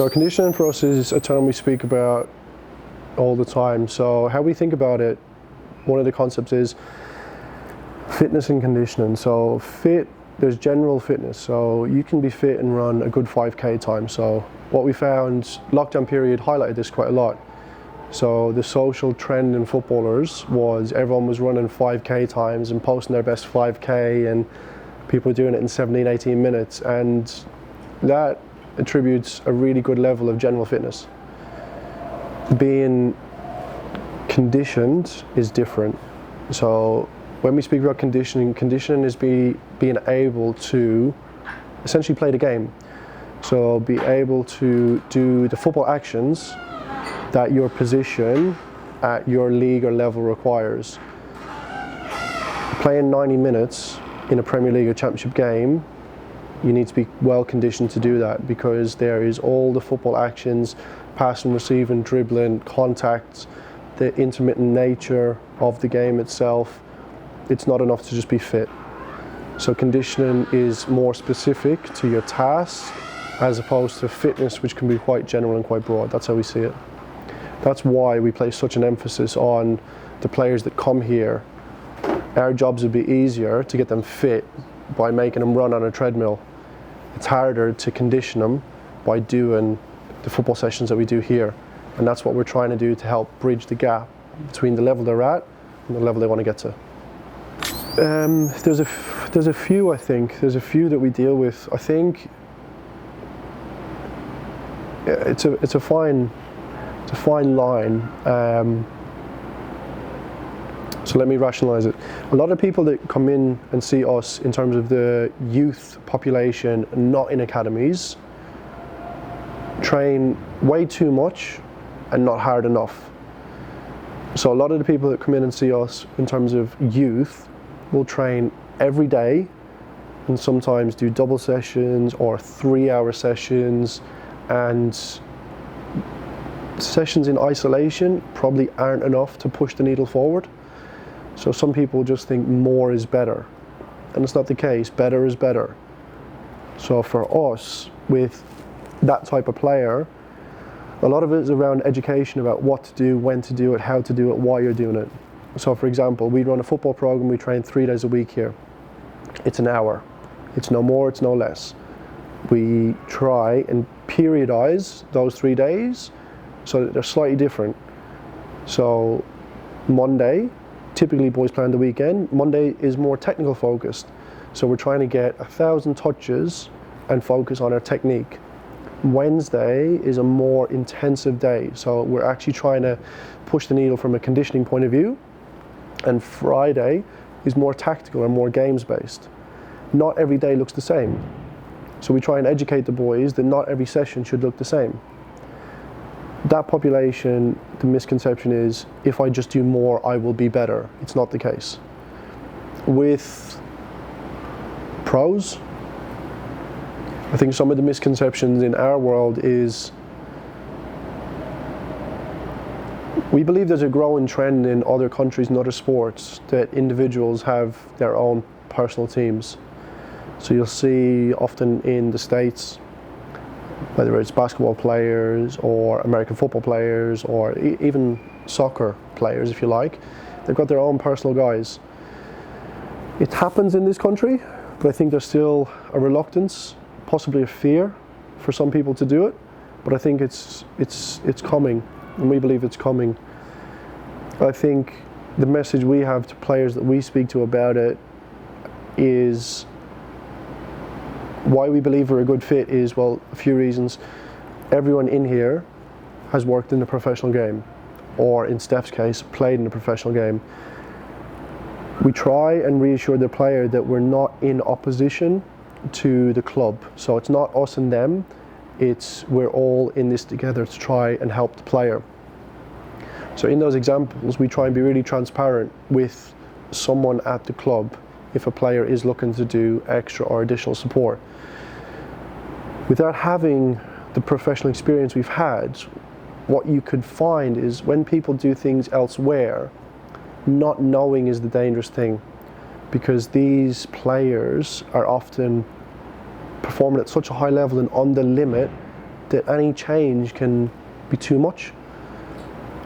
So conditioning for us is a term we speak about all the time. So how we think about it, one of the concepts is fitness and conditioning. So fit, there's general fitness. So you can be fit and run a good 5K time. So what we found, lockdown period highlighted this quite a lot. So the social trend in footballers was everyone was running 5K times and posting their best 5K, and people were doing it in 17, 18 minutes. And that attributes a really good level of general fitness. Being conditioned is different. So when we speak about conditioning, conditioning is being able to essentially play the game. So be able to do the football actions that your position at your league or level requires. Playing 90 minutes in a Premier League or Championship game, you need to be well conditioned to do that, because there is all the football actions, passing, receiving, dribbling, contact, the intermittent nature of the game itself. It's not enough to just be fit. So conditioning is more specific to your task as opposed to fitness, which can be quite general and quite broad. That's how we see it. That's why we place such an emphasis on the players that come here. Our jobs would be easier to get them fit by making them run on a treadmill. It's harder to condition them by doing the football sessions that we do here. And that's what we're trying to do to help bridge the gap between the level they're at and the level they want to get to. There's a few, I think. There's a few that we deal with. I think it's a fine line. So let me rationalize it. A lot of people that come in and see us in terms of the youth population, not in academies, train way too much and not hard enough. So a lot of the people that come in and see us in terms of youth will train every day and sometimes do double sessions or 3-hour sessions, and sessions in isolation probably aren't enough to push the needle forward. So some people just think more is better, and it's not the case. Better is better. So for us, with that type of player, a lot of it is around education about what to do, when to do it, how to do it, why you're doing it. So for example, we run a football program, we train 3 days a week here. It's an hour. It's no more, it's no less. We try and periodize those 3 days so that they're slightly different. So Monday, typically boys play on the weekend. Monday is more technical focused. So we're trying to get 1,000 touches and focus on our technique. Wednesday is a more intensive day. So we're actually trying to push the needle from a conditioning point of view. And Friday is more tactical and more games based. Not every day looks the same. So we try and educate the boys that not every session should look the same. That population, the misconception is, if I just do more, I will be better. It's not the case. With pros, I think some of the misconceptions in our world is, we believe there's a growing trend in other countries and other sports that individuals have their own personal teams. So you'll see often in the States, whether it's basketball players or American football players or even soccer players, if you like, they've got their own personal guys. It happens in this country, but I think there's still a reluctance, possibly a fear for some people to do it, but I think it's coming, and we believe it's coming. I think the message we have to players that we speak to about it is, why we believe we're a good fit is, well, a few reasons. Everyone in here has worked in the professional game, or in Steph's case, played in a professional game. We try and reassure the player that we're not in opposition to the club. So it's not us and them, it's we're all in this together to try and help the player. So in those examples, we try and be really transparent with someone at the club if a player is looking to do extra or additional support. Without having the professional experience we've had, what you could find is when people do things elsewhere, not knowing is the dangerous thing, because these players are often performing at such a high level and on the limit that any change can be too much.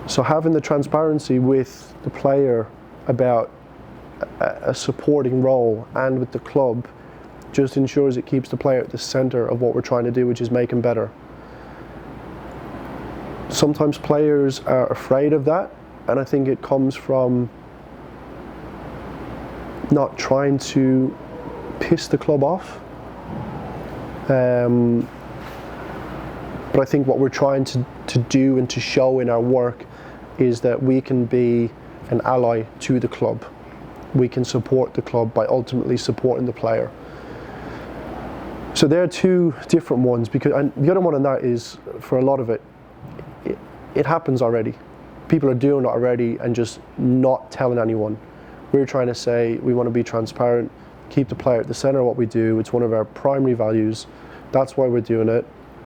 So having the transparency with the player about a supporting role and with the club just ensures it keeps the player at the centre of what we're trying to do, which is make him better. Sometimes players are afraid of that, and I think it comes from not trying to piss the club off. But I think what we're trying to do and to show in our work is that we can be an ally to the club. We can support the club by ultimately supporting the player. So there are two different ones, because, and the other one on that is, for a lot of it happens already. People are doing it already and just not telling anyone. We're trying to say we want to be transparent, keep the player at the centre of what we do. It's one of our primary values. That's why we're doing it.